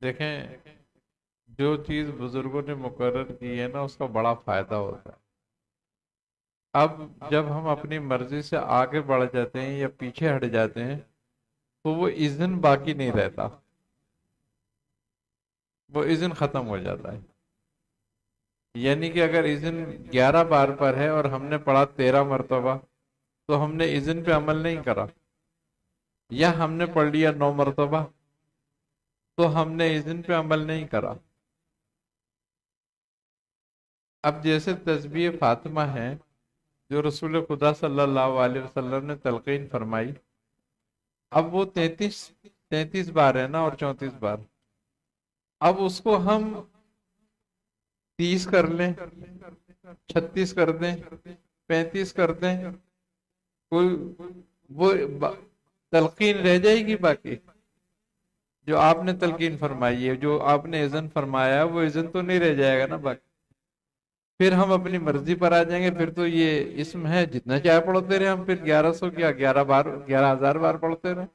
دیکھیں، جو چیز بزرگوں نے مقرر کی ہے نا اس کا بڑا فائدہ ہوتا ہے۔ اب جب ہم اپنی مرضی سے آگے بڑھ جاتے ہیں یا پیچھے ہٹ جاتے ہیں تو وہ اذن باقی نہیں رہتا، وہ اذن ختم ہو جاتا ہے۔ یعنی کہ اگر اذن 11 بار پر ہے اور ہم نے پڑھا 13 مرتبہ، تو ہم نے اذن پہ عمل نہیں کرا، یا ہم نے پڑھ لیا 9 مرتبہ تو ہم نے اذن پہ عمل نہیں کرا۔ اب جیسے تسبیح فاطمہ ہے جو رسول خدا صلی اللہ علیہ وسلم نے تلقین فرمائی، اب وہ 33 بار ہے نا اور 34 بار، اب اس کو ہم 30 کر لیں، 36 کر دیں، 35 کر دیں، کوئی وہ تلقین رہ جائے گی باقی؟ جو آپ نے تلقین فرمائی ہے، جو آپ نے اذن فرمایا ہے، وہ اذن تو نہیں رہ جائے گا نا باقی؟ پھر ہم اپنی مرضی پر آ جائیں گے، پھر تو یہ اسم ہے جتنا چاہے پڑھتے رہے ہم، پھر 1100 کیا 11 بار 11,000 بار پڑھتے رہے۔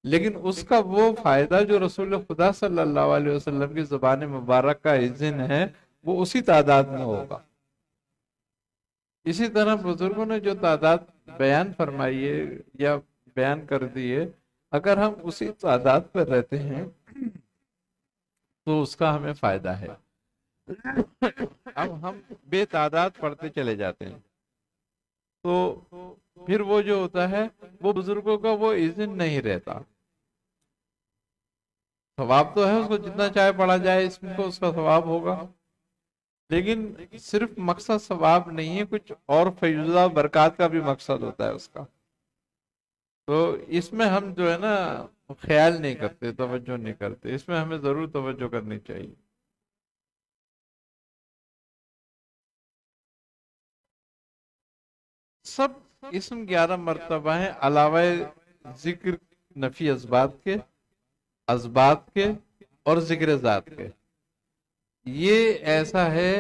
لیکن اس کا وہ فائدہ جو رسول خدا صلی اللہ علیہ وسلم کی زبان مبارک کا اذن ہے وہ اسی تعداد میں ہوگا۔ اسی طرح بزرگوں نے جو تعداد بیان فرمائی ہے یا بیان کر دی ہے، اگر ہم اسی تعداد پر رہتے ہیں تو اس کا ہمیں فائدہ ہے۔ اب ہم بے تعداد پڑھتے چلے جاتے ہیں تو پھر وہ جو ہوتا ہے وہ بزرگوں کا وہ اذن نہیں رہتا۔ ثواب تو ہے، اس کو جتنا چاہے پڑھا جائے اس کو اس کا ثواب ہوگا، لیکن صرف مقصد ثواب نہیں ہے، کچھ اور فیضلہ برکات کا بھی مقصد ہوتا ہے اس کا۔ تو اس میں ہم جو ہے نا خیال نہیں کرتے، توجہ نہیں کرتے، اس میں ہمیں ضرور توجہ کرنی چاہیے۔ سب اسم 11 مرتبہ ہیں علاوہ ذکر نفی ازبات کے اور ذکر ذات کے۔ یہ ایسا ہے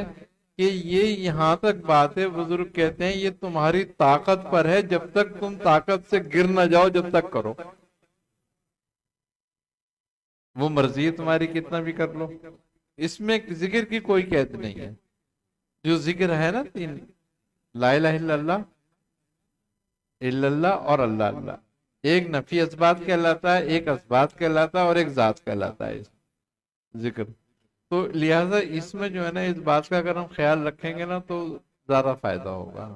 کہ یہ یہاں تک بات ہے، بزرگ کہتے ہیں یہ تمہاری طاقت پر ہے، جب تک تم طاقت سے گر نہ جاؤ جب تک کرو، وہ مرضی ہے تمہاری کتنا بھی کر لو۔ اس میں ذکر کی کوئی قید نہیں ہے۔ جو ذکر ہے نا 3، لا الہ الا اللہ اور اللہ اللہ، ایک نفی اثبات کہلاتا ہے، ایک اثبات کہلاتا ہے، اور ایک ذات کہلاتا ہے ذکر۔ تو لہٰذا اس میں جو ہے نا اس بات کا اگر ہم خیال رکھیں گے نا تو زیادہ فائدہ ہوگا۔